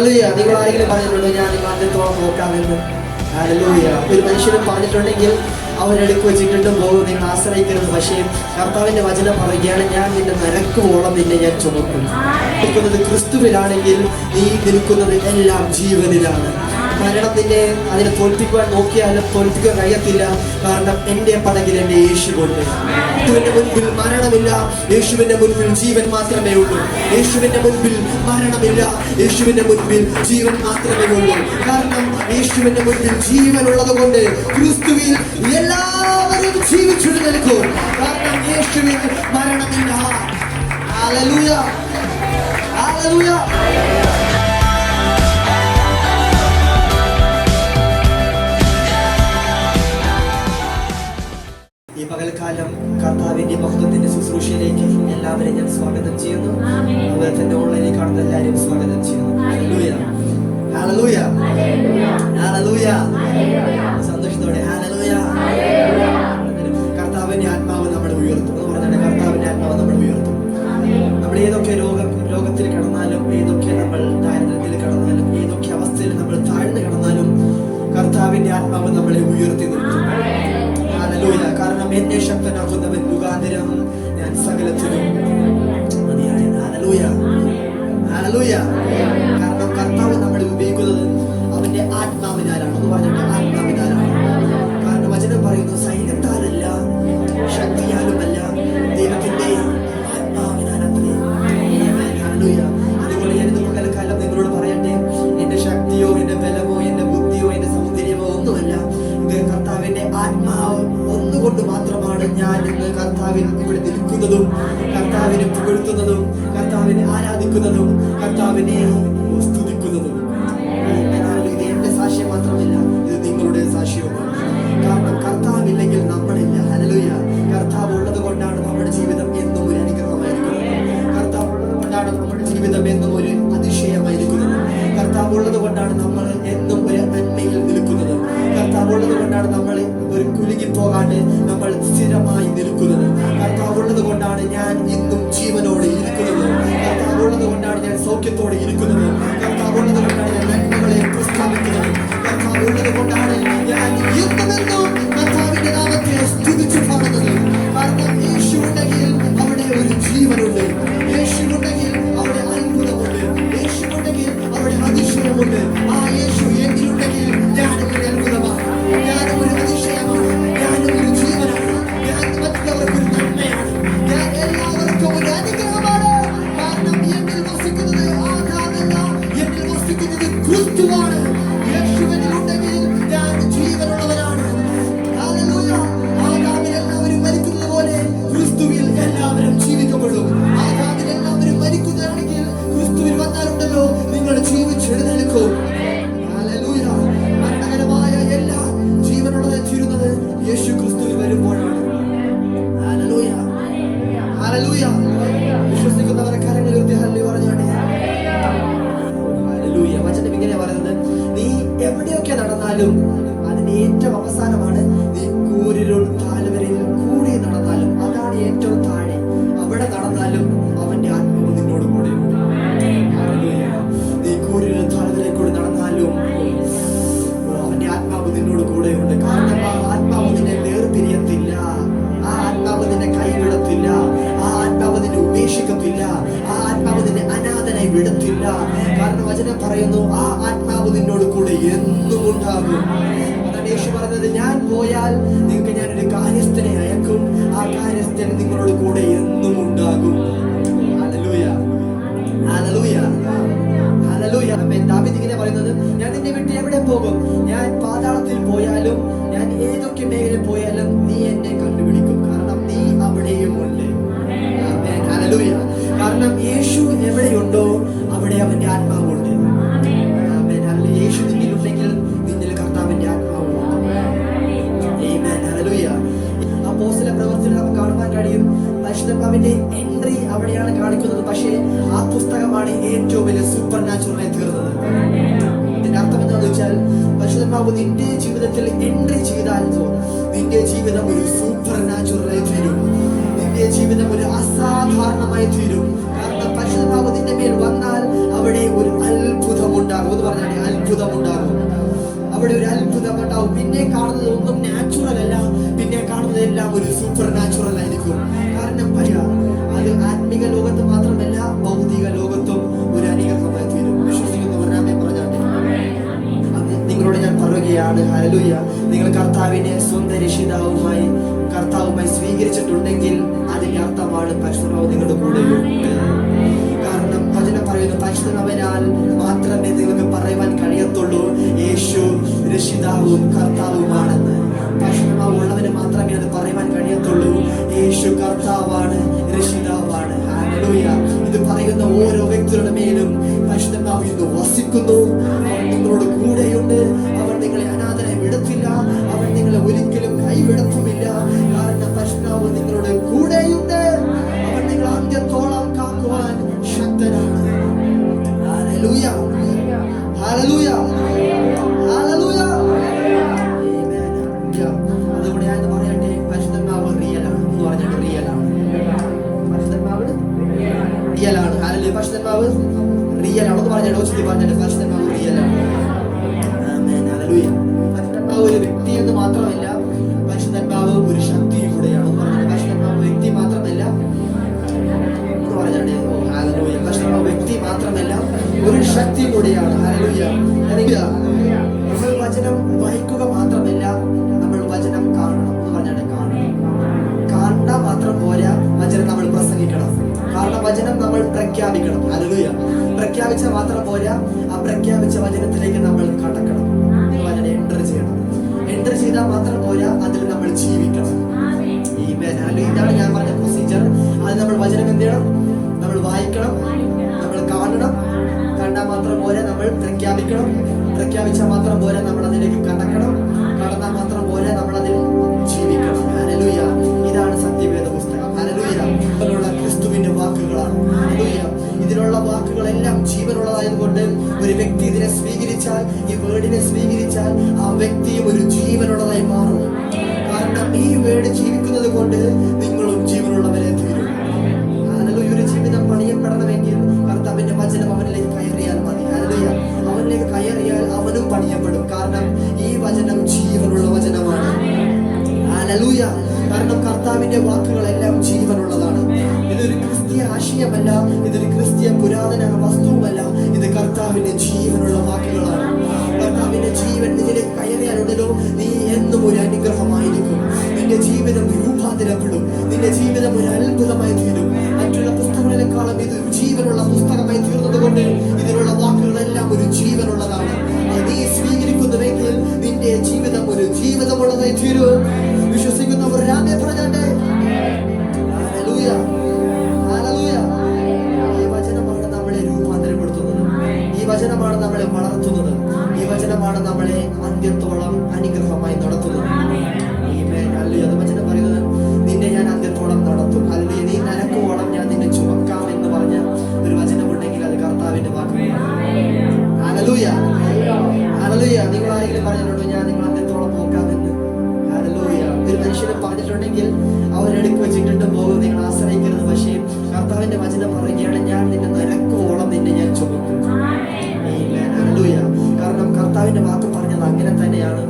Hallelujah. നിങ്ങൾ ആരെങ്കിലും പറഞ്ഞിട്ടുണ്ടോ ഞാൻ നിങ്ങൾ അന്ത്യത്തോളം നോക്കാമെന്ന്? ഹല്ലേലൂയ. ഒരു മനുഷ്യനും പറഞ്ഞിട്ടുണ്ടെങ്കിൽ അവരെടുക്ക് വെച്ചിട്ടും പോകും, നിങ്ങൾ ആശ്രയിക്കരുത്. പക്ഷേ കർത്താവിന്റെ വചനം പറയുകയാണ്, ഞാൻ നിന്റെ നരക്കുവോളം നിന്നെ ഞാൻ ചുമക്കും. നിൽക്കുന്നത് ക്രിസ്തുവിലാണെങ്കിൽ നീ നിൽക്കുന്നത് എല്ലാം ജീവനിലാണ്. മരണം നിന്നെ അതിനെ തോൽപ്പിക്കുവാൻ നോക്കിയാലും തോൽപ്പിക്കാൻ കഴിയത്തില്ല. കാരണം എൻ്റെ പടകിൽ എൻ്റെ യേശുവുണ്ട്. യേശുവിന്റെ മുൻപിൽ മരണമില്ല, യേശുവിന്റെ മുൻപിൽ ജീവൻ മാത്രമേ ഉള്ളൂ. യേശുവിന്റെ മുൻപിൽ മരണമില്ല, യേശുവിന്റെ മുൻപിൽ ജീവൻ മാത്രമേ ഉള്ളൂ. കാരണം യേശുവിന്റെ മുൻപിൽ ജീവൻ ഉള്ളത് കൊണ്ട് ക്രിസ്തുവിൽ എല്ലാവരും ജീവിച്ചു നിൽക്കും. കാരണം യേശുവിൽ മരണമില്ല. Hallelujah, hallelujah. ഈ പകൽക്കാലം കർത്താവിന്റെ മഹത്വത്തിന്റെ ശുശ്രൂഷയിലേക്ക് എല്ലാവരെയും ഞാൻ സ്വാഗതം ചെയ്യുന്നു. അതുപോലെ തന്നെ ഓൺലൈനിൽ കാണുന്ന എല്ലാവരെയും സ്വാഗതം ചെയ്യുന്നു. Hallelujah, hallelujah, hallelujah. സന്തോഷത്തോടെ ഹല്ലേലൂയ. കർത്താവിന്റെ ആത്മാവ് നമ്മളെ ഉയർത്തും എന്ന് പറഞ്ഞാൽ കർത്താവിന്റെ ആത്മാവ് നമ്മളെ ഉയർത്തും. നമ്മൾ ഏതൊക്കെ രോഗത്തിൽ കിടന്നാലും, ഏതൊക്കെ നമ്മൾ ദാരിദ്ര്യത്തിൽ കിടന്നാലും, ഏതൊക്കെ അവസ്ഥയിൽ നമ്മൾ താഴ്ന്നു കിടന്നാലും കർത്താവിന്റെ ആത്മാവ് നമ്മളെ ഉയർത്തി നിർത്തും. ഹല്ലേലൂയ. കാരണം എന്നെ ശക്തനാക്കുന്നവൻ മുഖാന്തരം ഞാൻ സകലത്തിലും മതിയായ. Hallelujah, hallelujah. കാരണം കർത്താവ് നമ്മളെ ഉപയോഗിക്കുന്നത് അവന്റെ ആത്മാവിനാലാണ് എന്ന് പറഞ്ഞിട്ട് ആത്മാവിനാലാണ്. കാരണം വചനം പറയുന്നു, സൈന്യത്താലല്ല ശക്തിയാലുമല്ല ദൈവത്തിന്റെ ആത്മാവിനാലത്രേ. ഹല്ലേലൂയ. അതുകൊണ്ട് ഞാൻ ഇന്ന് പകൽക്കാലം നിങ്ങളോട് പറയട്ടെ, എന്റെ ശക്തിയോ എന്റെ ബലമോ എന്റെ ബുദ്ധിയോ എന്റെ സൗന്ദര്യമോ ഒന്നുമല്ല, ഇത് കർത്താവിന്റെ ആത്മാവ് ഒന്നുകൊണ്ട് മാത്രമാണ് ഞാൻ ഇന്ന് കർത്താവിൽ ഇവിടെ നിൽക്കുന്നതും കർത്താവിനെ പുകഴ്ത്തുന്നതും കർത്താവിനെ ആരാധിക്കുന്നതും കർത്താവിനെ സ്തുതിക്കുന്നതും. ഇത് എന്റെ സാക്ഷ്യം മാത്രമല്ല, ഇത് നിങ്ങളുടെ സാക്ഷ്യവുമാണ്. കാരണം കർത്താവില്ലെങ്കിൽ നമ്മളില്ല. ഹല്ലേലൂയ. കർത്താവ് ഉള്ളത് കൊണ്ടാണ് നമ്മുടെ ജീവിതം എന്നും ഒരു അനുഗ്രഹമായിരിക്കുന്നത്. കർത്താവ് ഉള്ളത് കൊണ്ടാണ് നമ്മുടെ ജീവിതം എന്നും ഒരു അതിശയമായിരിക്കുന്നത്. കർത്താവ് ഉള്ളത് കൊണ്ടാണ് നമ്മൾ എന്നും ഒരു നന്മയിൽ നിൽക്കുന്നത്. കർത്താവ് ഉള്ളത് കൊണ്ടാണ് നമ്മൾ ഒരു കുലുങ്ങി പോകാണ്ട് നമ്മൾ സ്ഥിരമായി നിൽക്കുന്നത്. കർത്താവ് ഉള്ളത് കൊണ്ടാണ് ഞാൻ ഇന്നും ജീവനോടെ ഇരിക്കുന്നത്. കർത്താവ് ഉള്ളത് കൊണ്ടാണ് ഞാൻ സൗഖ്യത്തോടെ ഇരിക്കുന്നത്. കർത്താവ് ഉള്ളത് കൊണ്ടാണ് ഞാൻ നന്മകളെ പ്രസ്താവിക്കുന്നത്. കർത്താവ് ഉള്ളത് കൊണ്ടാണ് ഞാൻ എന്നുമെന്നും കർത്താവിന്റെ നാമത്തെ സ്തുതിച്ചു പാടുന്നത്. കാരണം യേശു ഉണ്ടെങ്കിൽ അവിടെ ഒരു ജീവനുണ്ട്. യേശു ഉണ്ടെങ്കിൽ അവിടെ അത്ഭുതമുണ്ട്. യേശു ഉണ്ടെങ്കിൽ അവിടെ അതിശയമുണ്ട്. ആ യേശു എന്നിലുണ്ടെങ്കിൽ ഞാനും ഒരു അത്ഭുതമാണ്, ഞാനും ഒരു അതിശയമാണ്, ഞാനും ഒരു ജീവനാണ്, ഞാൻ മറ്റുള്ളവർക്ക് ഒരു നന്മയാണ്, ഞാൻ എല്ലാവർക്കും ഒരു അനുഗ്രഹമാണ്. കാരണം എന്നിൽ വസിക്കുന്നത് ആകാമല്ല, എന്നിൽ വസിക്കുന്നത് ക്രിസ്തുവാണ്. യേശുവിനുണ്ടെങ്കിൽ ഞാൻ ജീവനുള്ളവനാണ്. ഹല്ലേലൂയ. ആകാമിൽ എല്ലാവരും മരിക്കുന്നത് പോലെ ക്രിസ്തുവിൽ എല്ലാവരും ജീവിക്കപ്പെടും. ആകാമിൽ എല്ലാവരും മരിക്കുന്നതാണെങ്കിൽ ക്രിസ്തുവിൽ വന്നാലുണ്ടല്ലോ നിങ്ങൾ ജീവിച്ചെഴുന്നേൽക്കും. ഹല്ലേലൂയ. മരണകരമായ എല്ലാ ജീവനുള്ളത് തീരുന്നത് യേശു ക്രിസ്തുവിൽ വരുമ്പോഴാണ്. Hallelujah, hallelujah. വിശ്വസിക്കുന്നവരെ കരങ്ങൾ ഉയർത്തി ഹല്ലേലൂയ പറഞ്ഞാണ്. ഹല്ലേലൂയ. വചനം ഇങ്ങനെ പറയുന്നത്, നീ എവിടെയൊക്കെ നടന്നാലും അതിന്റെ ഏറ്റവും അവസാനമാണ് നീ കൂരിരുൾ താഴ്വരയിൽ കൂടി നടന്നാലും, അതാണ് ഏറ്റവും താഴെ. അവിടെ നടന്നാലും അവന്റെ ആത്മാവ് നിന്നോട് കൂടെ. നീ കൂരിരുൾ താഴ്വരയിൽ കൂടി നടന്നാലും അവന്റെ ആത്മാവ് നിന്നോട് കൂടെയുണ്ട്. കാരണം ആ ആത്മാവ് നിന്നെ വേർതിരിയത്തില്ല, ആ ആത്മാവ് നിന്നെ കൈവിടത്തില്ല, ആ ആത്മാവ് നിന്നെ ഉപേക്ഷിക്കത്തില്ല, ആ ആത്മാവ് നിന്നെ അനാഥനായി വിടത്തില്ല. കാരണം വചനം പറയുന്നു, ആ ആത്മാവ് നിന്നോട് കൂടെ എന്നും ഉണ്ടാകും. അതാണ് യേശു പറഞ്ഞത്, ഞാൻ പോയാൽ നിങ്ങൾക്ക് ഞാനൊരു കാര്യസ്ഥനെ അയക്കും, ആ കാര്യസ്ഥൻ നിങ്ങളോട് കൂടെ എന്നും ഉണ്ടാകും. Hallelujah, hallelujah, hallelujah. ദാവീദ് ഇങ്ങനെ പറയുന്നത്, ഞാൻ നിന്നെ വിട്ട് എവിടെ പോകും? ഞാൻ പാതാളത്തിൽ പോയാലും, ഞാൻ ഏതൊക്കെ മേഖലയിൽ പോയാലും നീ എന്നെ കണ്ടുപിടിക്കും. കാരണം നീ അവിടെയും ഉണ്ട്. ഹല്ലേലൂയ. കാരണം യേശു എവിടെയുണ്ടോ അവിടെ അവന്റെ ആത്മാവുണ്ട്. യേശു നിന്നിലുണ്ടെങ്കിൽ നിന്നിൽ കർത്താവിന്റെ ആത്മാവുണ്ട്. ഹല്ലേലൂയ. അപ്പോസ്തല പ്രവർത്തനത്തിൽ നമുക്ക് കാണുവാൻ കഴിയും, പരിശുദ്ധാത്മാവിന്റെ എൻട്രി അവിടെയാണ് കാണിക്കുന്നത്. പക്ഷേ ആ പുസ്തകമാണ് ഏറ്റവും വലിയ സൂപ്പർ നാച്ചുറലായി തീർന്നത്. ഇതിന്റെ അർത്ഥം എന്താണെന്ന് വെച്ചാൽ, പരിശുദ്ധാത്മാവ് നിന്റെ ജീവിതത്തിൽ എൻട്രി ചെയ്താൽ നിന്റെ ജീവിതം ഒരു സൂപ്പർ നാച്ചുറലായി തീരും. നിന്റെ ജീവിതം ഒരു അസാധാരണമായി തീരും. കാരണം പരിശുദ്ധാത്മാവ് നിന്റെ മേൽ വന്നാൽ അവിടെ ഒരു അത്ഭുതമുണ്ടാകും. അത്ഭുതം ഉണ്ടാകും. അവിടെ ഒരു അത്ഭുതം ഉണ്ടാവും. പിന്നെ കാണുന്നത് ഒന്നും നാച്ചുറൽ അല്ല, പിന്നെ കാണുന്നത് എല്ലാം ഒരു സൂപ്പർ നാച്ചുറൽ ആയിരിക്കും. കാരണം അത് ആത്മിക ലോകത്ത് മാത്രമല്ല, ഭൗതിക ലോകത്തും ഒരു അനുഗ്രഹമായി തീരും. വിശ്വസിക്കുന്നവർ ആമേൻ പറഞ്ഞാട്ടെ. നിങ്ങളോട് ഞാൻ പറയുകയാണ്, ഹല്ലേലൂയ, നിങ്ങൾ കർത്താവിനെ സ്വന്തം രക്ഷിതാവുമായി സ്വീകരിച്ചിട്ടുണ്ടെങ്കിൽ അതിന്റെ അർത്ഥമാണ് പരിശുദ്ധാത്മാവ് നിങ്ങളുടെ കൂടെയുണ്ട്. കാരണം വചനം പറയുന്നു, പരിശുദ്ധാത്മാവിനാൽ മാത്രമേ നിങ്ങൾക്ക് പറയുവാൻ കഴിയത്തുള്ളൂ യേശു രക്ഷിതാവും കർത്താവുമാണെന്ന്. പരിശുദ്ധാത്മാവ് ഉള്ളവന് മാത്രമേ അത് പറയുവാൻ കഴിയത്തുള്ളൂ യേശു കർത്താവാണ്, രക്ഷിതാവാണ്. ഹല്ലേലൂയ. ഇത് പറയുന്ന ഓരോ വ്യക്തിയുടെ മേലും പരിശുദ്ധാത്മാവ് ഇന്ന് വസിക്കുന്നു. അവൻ നിങ്ങളോട് കൂടെയുണ്ട്. അവൻ നിങ്ങളെ അനാഥരായി വിടത്തില്ല. അവൻ നിങ്ങളെ ഒരിക്കലും കൈവിടത്തുമില്ല. കാരണം പരിശുദ്ധാത്മാവ് നിങ്ങളുടെ കൂടെയുണ്ട്. അവൻ നിങ്ങളെ അന്ത്യത്തോളം കാക്കുവാൻ ശക്തനാണ്. Hallelujah, hallelujah, hallelujah. അതുകൊണ്ട് ഞാൻ പറയട്ടെ, പരിശുദ്ധാത്മാവ് റിയലാണ് എന്ന് പറഞ്ഞിട്ട് റിയലാണ്. പരിശുദ്ധാത്മാവ് റിയലാണ്. ഹല്ലേലൂയ. പരിശുദ്ധാത്മാവ് റിയലാണെന്ന് പറഞ്ഞിട്ട് പറഞ്ഞിട്ട് പരിശുദ്ധാത്മാവ് റിയലാണ്. ആമേൻ, ഹല്ലേലൂയ. പരിശുദ്ധാത്മാവ് ഒരു വ്യക്തി എന്ന് മാത്രമല്ല, പരിശുദ്ധാത്മാവ് ഒരു ശക്തിയും കൂടെയാണ്. പരിശുദ്ധാത്മാവ് വ്യക്തി മാത്രമല്ല എന്ന് പറഞ്ഞിട്ട് ഹല്ലേലൂയ. പരിശുദ്ധാത്മാവ് വ്യക്തി മാത്രമല്ല, ഒരു ശക്തി കൂടെയാണ്. ഹല്ലേലൂയ. നമ്മൾ വചനം വായിക്കുക മാത്രമല്ല, നമ്മൾ വചനം കാണണം എന്ന് പറഞ്ഞിട്ട് കാണാൻ മാത്രം പോരാ, വചനം നമ്മൾ പ്രസംഗിക്കണം. കാരണം വചനം നമ്മൾ പ്രഖ്യാപിക്കണം. ഹല്ലേലൂയ. പ്രഖ്യാപിച്ച മാത്രം പോരാ, ആ പ്രഖ്യാപിച്ച വചനത്തിലേക്ക് നമ്മൾ കടക്കണം. വചനം എൻ്റർ ചെയ്യണം. എൻ്റർ ചെയ്താൽ മാത്രം പോരാ, അതിൽ നമ്മൾ ജീവിക്കണം. ഇതാണ് ഞാൻ പറഞ്ഞ പ്രൊസീജിയർ. അത് നമ്മൾ വചനം എന്ത് ചെയ്യണം? നമ്മൾ വായിക്കണം, നമ്മൾ കാണണം. കണ്ടാൽ മാത്രം പോരാ, നമ്മൾ പ്രഖ്യാപിക്കണം. പ്രഖ്യാപിച്ചാൽ മാത്രം പോരാ, നമ്മൾ അതിലേക്ക് കടക്കണം. കടന്നാൽ മാത്രം പോരാ, നമ്മൾ അതിൽ ജീവിക്കണം. ഹല്ലേലൂയ. ഇതാണ് സത്യവേദ പുസ്തകം. ഹല്ലേലൂയ. ഇതിലുള്ള ക്രിസ്തുവിന്റെ വാക്കുകളാണ്. ഹല്ലേലൂയ. ഇതിലുള്ള വാക്കുകളെല്ലാം ജീവനുള്ളതായതുകൊണ്ട് ഒരു വ്യക്തി ഇതിനെ സ്വീകരിച്ചാൽ, ഈ വേർഡിനെ സ്വീകരിച്ചാൽ, ആ വ്യക്തിയും ഒരു ജീവനുള്ളതായി മാറും. കാരണം ഈ വേർഡ് ജീവിക്കുന്നത് കൊണ്ട് നിങ്ങളും ജീവനുള്ളവരെ തീരും. ഹല്ലേലൂയ. ഒരു ജീവിതം പണിയപ്പെടണമെങ്കിൽ കർത്താവിന്റെ വചനം അവനിലേക്ക് കയറിയാൽ മതി. ഹല്ലേലൂയ. അവനിലേക്ക് കയറിയാൽ അവനും പണിയപ്പെടും. കാരണം ഈ വചനം ജീവനുള്ള വചനമാണ്. ഹല്ലേലൂയ. കാരണം കർത്താവിന്റെ വാക്കുകളെല്ലാം ജീവനുള്ളതാണ്. ഇതൊരു ക്രിസ്തീയ ആശയമല്ല, ഇതൊരു ക്രിസ്തീയ പുരാതന വസ്തുവല്ല. ഇത് കർത്താവിന്റെ ജീവനുള്ള വാക്കുകളാണ്. കർത്താവിന്റെ ജീവൻ ഇതിലേക്ക് കയറിയാലുണ്ടല്ലോ, നീ എന്നും ഒരു അനുഗ്രഹമായിരിക്കും. നിന്റെ ജീവിതം രൂപാന്തരപ്പെടും. നിന്റെ ജീവിതം ഒരു അത്ഭുതമായി തീരും. മറ്റുള്ള പുസ്തകങ്ങളെക്കാളും ഇത് ജീവനുള്ള പുസ്തകമായി തീർന്നത് കൊണ്ട് ഇതിലുള്ള വാക്കുകളെല്ലാം ഒരു ജീവനുള്ളതാണ്. നീ സ്വീകരിക്കുന്നുവെങ്കിൽ നിന്റെ ജീവിതം ഒരു ജീവിതമുള്ളതായി തീരും. വിശ്വസിക്കുന്നവർ രാമേ പറഞ്ഞാട്ടെ. Hallelujah, hallelujah. ഈ വചനമാണ് നമ്മളെ രൂപാന്തരപ്പെടുത്തുന്നത്. ഈ വചനമാണ് നമ്മളെ വളർത്തുന്നത്. ഈ വചനമാണ് നമ്മളെ അന്ത്യത്തോളം അനുഗ്രഹമായി നടത്തുന്നത്. അത് വചനം പറയുന്നത്, നിന്നെ ഞാൻ അന്ത്യത്തോളം നടത്തും. അല്ലെങ്കിൽ നീ നരക്കോളം ഞാൻ നിന്നെ ചുമക്കാം എന്ന് പറഞ്ഞ ഒരു വചനമുണ്ടെങ്കിൽ അത് കർത്താവിന്റെ വാക്കുകളാണ്. Hallelujah, hallelujah. നിങ്ങൾ ആരെങ്കിലും പറഞ്ഞിട്ടുണ്ടോ ഞാൻ നിങ്ങൾ അന്ത്യത്തോളം നോക്കാമെന്ന്? ഹല്ലേലൂയ. ഒരു മനുഷ്യനെ പറഞ്ഞിട്ടുണ്ടെങ്കിൽ അവരെടുക്ക് വെച്ചിട്ട് പോകും, നിങ്ങൾ ആശ്രയിക്കരുത്. പക്ഷേ കർത്താവിന്റെ വചനം പറയുകയാണ്, ഞാൻ നിന്നെ നരക്കോളം നിന്നെ ഞാൻ ചുമക്കും. ഹല്ലേലൂയ. കാരണം കർത്താവിന്റെ വാക്ക് പറഞ്ഞത് അങ്ങനെ തന്നെയാണ്.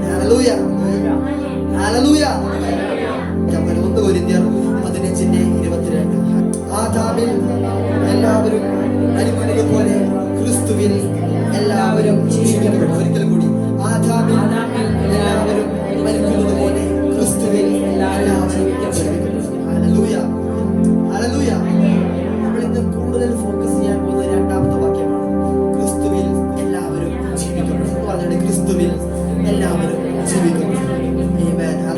Hallelujah, hallelujah. 1 കൊരിന്ത്യർ 15:22. ആദാമിൽ എല്ലാവരും മരിക്കുന്നത് പോലെ ക്രിസ്തുവിൽ എല്ലാവരും ജീവിക്കപ്പെടും. ഒരിക്കൽ കൂടി, ആദാമിൽ എല്ലാവരും മരിക്കുന്നത് പോലെ ക്രിസ്തുവിൽ എല്ലാവരും ജീവിക്കപ്പെടും. Hallelujah, hallelujah. നമ്മൾ ഇന്ന് കൂടുതൽ ഫോക്കസ് ചെയ്യാൻ പോകുന്ന രണ്ടാമത്തെ വാക്യമാണ്, ക്രിസ്തുവിൽ എല്ലാവരും ജീവിക്കപ്പെടും. പറഞ്ഞിട്ട് ക്രിസ്തുവിൽ എല്ലാവരും ജീവിക്കപ്പെടും.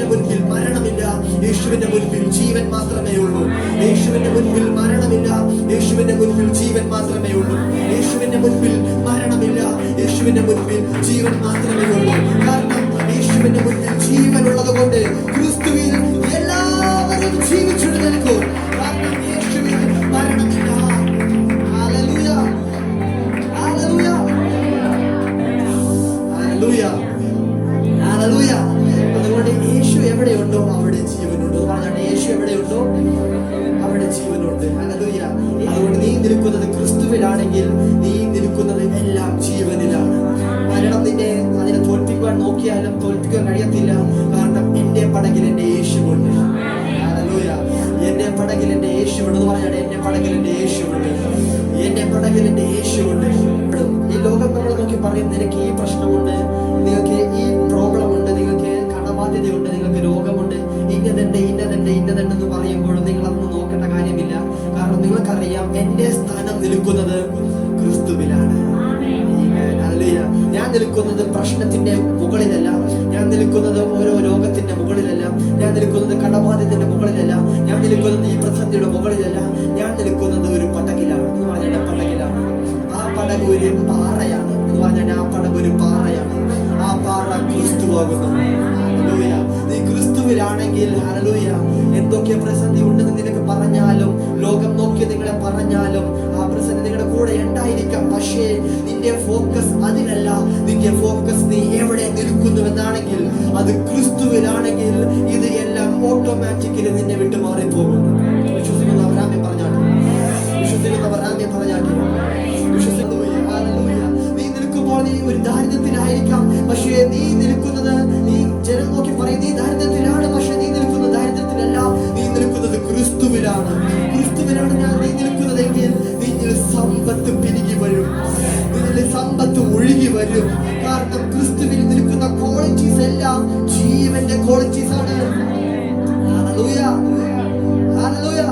മുൻപിൽ മരണമില്ല, യേശുവിന്റെ മുൻപിൽ ജീവൻ മാത്രമേ ഉള്ളൂ. യേശുവിന്റെ മുൻപിൽ മരണമില്ല, യേശുവിന്റെ മുൻപിൽ ജീവൻ മാത്രമേ ഉള്ളൂ. യേശുവിന്റെ മുൻപിൽ മരണമില്ല, യേശുവിന്റെ മുൻപിൽ ജീവൻ മാത്രമേ ഉള്ളൂ. കാരണം യേശുവിന്റെ മുൻപിൽ ജീവനുള്ളത് കൊണ്ട് ക്രിസ്തുവിൽ എല്ലാവരും ജീവിച്ചിട്ട് നിൽക്കും. കാരണം യേശുവിൽ മരണമില്ല. Hallelujah, hallelujah, hallelujah, hallelujah. അതുകൊണ്ട് യേശു എവിടെയുണ്ടോ അവിടെ ജീവനുണ്ട്. പറഞ്ഞാൽ യേശു എവിടെയുണ്ടോ അവിടെ ജീവനുണ്ട്. ഹല്ലേലൂയ. അതുകൊണ്ട് നീ നിൽക്കുന്നത് ക്രിസ്തുവിലാണെങ്കിൽ നീ നിൽക്കുന്നത് എല്ലാം ജീവനിൽ തോൽപ്പിക്കുവാൻ നോക്കിയാലും തോൽപ്പിക്കാൻ കഴിയത്തില്ല. കാരണം എന്റെ പടകിൽ എന്റെ യേശുവുണ്ട്. ഹല്ലേലൂയ. എന്റെ പടകിൽ എന്റെ യേശുവുണ്ട് എന്ന് പറഞ്ഞാൽ എന്റെ പടകിൽ എന്റെ യേശുവുണ്ട്. എന്റെ പടകിൽ എന്റെ യേശുവുണ്ട്. ഈ ലോകം നമ്മളെ നോക്കി പറയും നിനക്ക് ഈ പ്രശ്നമുണ്ട്, നിങ്ങൾക്ക് ഈ പ്രോബ്ലം ഉണ്ട്, നിങ്ങൾക്ക് കടബാധ്യതയുണ്ട്, നിങ്ങൾക്ക് രോഗമുണ്ട്, ഇന്നതെന്ന് പറയുമ്പോഴും നിങ്ങൾ അതൊന്നും നോക്കേണ്ട കാര്യമില്ല. കാരണം നിങ്ങൾക്കറിയാം എന്റെ സ്ഥാനം നിൽക്കുന്നത് ക്രിസ്തുവിലാണ്. ഞാൻ നിൽക്കുന്നത് പ്രശ്നത്തിന്റെ മുകളിലല്ല, ഞാൻ നിൽക്കുന്നത് ഓരോ രോഗത്തിന്റെ മുകളിലല്ല, ഞാൻ നിൽക്കുന്നത് കടബാധ്യത്തിന്റെ മുകളിലല്ല, ഞാൻ നിൽക്കുന്നത് ഈ പ്രതിസന്ധിയുടെ മുകളിലല്ല, ഞാൻ നിൽക്കുന്നത് ഒരു പടകിലാണ് എന്ന് പറഞ്ഞാൽ പടകിലാണ്. ആ പടക് ഒരു പാറയാണ് എന്ന് പറഞ്ഞാൽ ആ പടക് ഒരു പാറയാണ്. ആ പാറ ക്രിസ്തുവാകുന്നു. ഹല്ലേലൂയ. നീ ക്രിസ്തുവിലാണെങ്കിൽ ഹല്ലേലൂയ, എന്തൊക്കെ പ്രതിസന്ധി ഉണ്ടെന്ന് നിനക്ക് പറഞ്ഞാലും, ലോകം നോക്കി നിങ്ങളെ പറഞ്ഞാലും, ആ പ്രതിസന്ധി നിങ്ങളുടെ കൂടെ ഉണ്ടായിരിക്കാം. പക്ഷേ നിന്റെ ഫോക്കസ് അതിലല്ല. നിന്റെ ഫോക്കസ് നീ എവിടെ നിൽക്കുന്നു എന്നാണെങ്കിൽ, അത് ക്രിസ്തുവിലാണെങ്കിൽ ഇത് എല്ലാം ഓട്ടോമാറ്റിക്കലി നിന്നെ വിട്ടു മാറിപ്പോകും. വിശ്വസിക്കുന്നവർ ആമേൻ പറഞ്ഞാട്ടെ. വിശ്വസിക്കുന്നവർ ആമേൻ പറഞ്ഞാട്ടെ. നീ നിൽക്കുമ്പോൾ നീ ഒരു ദാരിദ്ര്യത്തിലായിരിക്കാം, പക്ഷേ നീ നിൽക്കുന്നത്, നീ ജനം നോക്കി പറയും നീ ദാരിദ്ര്യത്തിലാണ്, പക്ഷെ നീ നിൽക്കുന്നത് ദാരിദ്ര്യത്തിലല്ല, നീ നിൽക്കുന്നത് ക്രിസ്തുവിലാണ്. ക്രിസ്തുവിലാണ് നീ നിൽക്കുന്നതെങ്കിൽ നിന്നിൽ സമ്പത്ത് പെരുകി വരും, നിന്നിൽ സമ്പത്ത് ഒഴുകി വരും. കാരണം ക്രിസ്തുവിൽ നിൽക്കുന്ന ക്വാളിറ്റീസ് എല്ലാം ജീവന്റെ ക്വാളിറ്റീസ് ആണ്. ഹല്ലേലൂയ. ഹല്ലേലൂയ.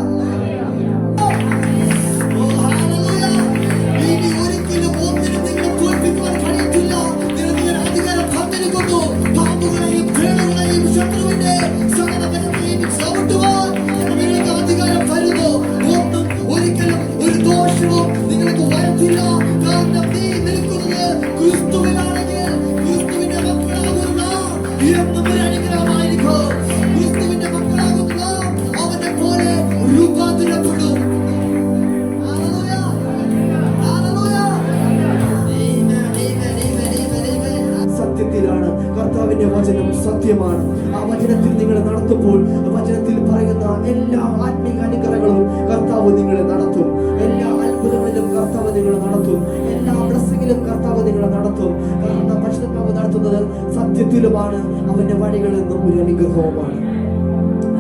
കർത്താവിന്റെ വചനം സത്യമാണ്. ആ വചനത്തിൽ നിങ്ങൾ നടത്തുമ്പോൾ, വചനത്തിൽ പറയുന്ന എല്ലാ ആത്മീയ അനുഗ്രഹങ്ങളും കർത്താവ് നിങ്ങളെ നടത്തും. എല്ലാ അത്ഭുതങ്ങളിലും കർത്താവ് നിങ്ങളെ നടത്തും. എല്ലാ ബ്ലെസ്സിങ്ങിലും കർത്താവ് നിങ്ങളെ നടത്തും. കാരണം പരിശുദ്ധാത്മാവ് നടത്തുന്നത് സത്യത്തിലുമാണ്. അവന്റെ വഴികളിൽ നിന്നും ഒരു അനുഗ്രഹവുമാണ്.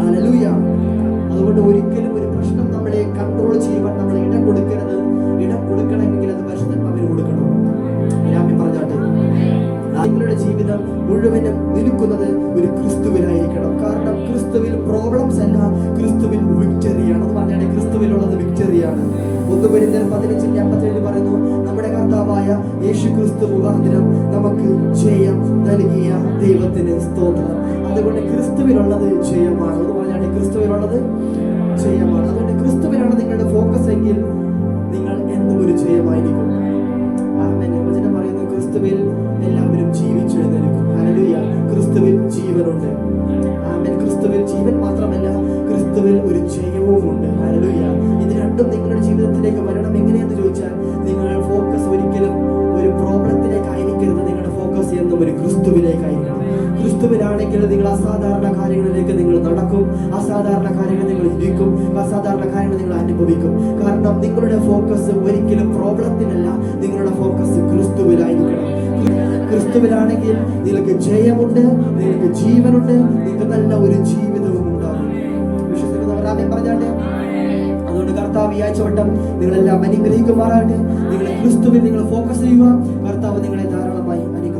ഹല്ലേലൂയ. അതുകൊണ്ട് ഒരിക്കലും ഒരു പ്രശ്നം നമ്മളെ കൺട്രോൾ ചെയ്യുവാൻ നമ്മൾ ഇടം കൊടുക്കരുത്. ഇടം കൊടുക്കണമെങ്കിൽ അത് പരിശുദ്ധാത്മാവിന് കൊടുക്കണം. ഞാൻ പറഞ്ഞാട്ടെ, നിങ്ങളുടെ ജീവിതം മുഴുവനും നിൽക്കുന്നത് ഒരു ക്രിസ്തുവിലായിരിക്കണം. കാരണം ക്രിസ്തുവിൽ പ്രോബ്ലംസ് അല്ല, ക്രിസ്തുവിൽ വിക്ടറിയാണ്. എന്ന് പറഞ്ഞാൽ ക്രിസ്തുവിലുള്ളത് വിക്ടറിയാണ്. 1 കൊരിന്ത്യർ 15:57 പറയുന്നു, നമ്മുടെ കർത്താവായ യേശു ക്രിസ്തു മുഖാന്തരം നമുക്ക് ജയം നൽകിയ ദൈവത്തിന് സ്തോത്രം. അതുകൊണ്ട് ക്രിസ്തുവിലുള്ളത് ജയമാണ്. എന്ന് പറഞ്ഞാൽ ക്രിസ്തുവിലുള്ളത് ജയമാണ്. അതുകൊണ്ട് ക്രിസ്തുവിലാണ് നിങ്ങളുടെ ഫോക്കസ് എങ്കിൽ നിങ്ങൾ എന്നും ഒരു ജയമായിരിക്കും. വചനം പറയുന്നു, ക്രിസ്തുവിൽ എല്ലാവരും ജീവിച്ചെഴുന്നേൽക്കും. ഹല്ലേലൂയ. ക്രിസ്തുവിൽ ജീവനുണ്ട്. ആമേൻ. ക്രിസ്തുവിൽ ജീവൻ മാത്രമല്ല, ക്രിസ്തുവിൽ ഒരു ജയവും ഉണ്ട്. ഹല്ലേലൂയ. ഇത് രണ്ടും നിങ്ങളുടെ ജീവിതത്തിലേക്ക് വരണം. എങ്ങനെയെന്ന് ചോദിച്ചാൽ, നിങ്ങളുടെ ഫോക്കസ് ഒരിക്കലും ഒരു പ്രോബ്ലത്തിലേക്ക് ആയിരിക്കരുത്. നിങ്ങളുടെ ഫോക്കസ് എന്നും ഒരു ക്രിസ്തുവിലേക്കായിരിക്കണം. ക്രിസ്തുവിലാണെങ്കിൽ നിങ്ങൾ അസാധാരണ കാര്യങ്ങളിലേക്ക് നിങ്ങൾ നടക്കും, അസാധാരണ കാര്യങ്ങൾ നിങ്ങൾ ഇരിക്കും, അസാധാരണ കാര്യങ്ങൾ നിങ്ങൾ അനുഭവിക്കും. കാരണം നിങ്ങളുടെ ഫോക്കസ് ഒരിക്കലും പ്രോബ്ലത്തിനല്ല, നിങ്ങളുടെ ഫോക്കസ് ക്രിസ്തുവിലായിരിക്കണം. ക്രിസ്തുവിലാണെങ്കിൽ നിങ്ങൾക്ക് ജയമുണ്ട്, നിങ്ങൾക്ക് ജീവനുണ്ട്, നിങ്ങൾക്ക് നല്ല ഒരു ജീവിതവും ഉണ്ടാകും. വിശ്വസിക്കുന്നവർ ആമേൻ പറഞ്ഞാട്ടെ. അതുകൊണ്ട് കർത്താവ് ഈ ആഴ്ചവട്ടം നിങ്ങളെല്ലാം അനുഗ്രഹിക്കുമാറാകട്ടെ. നിങ്ങൾ ക്രിസ്തുവിൽ നിങ്ങൾ ഫോക്കസ് ചെയ്യുക. കർത്താവ് നിങ്ങളെ ധാരാളമായി അനുഗ്രഹിക്കും.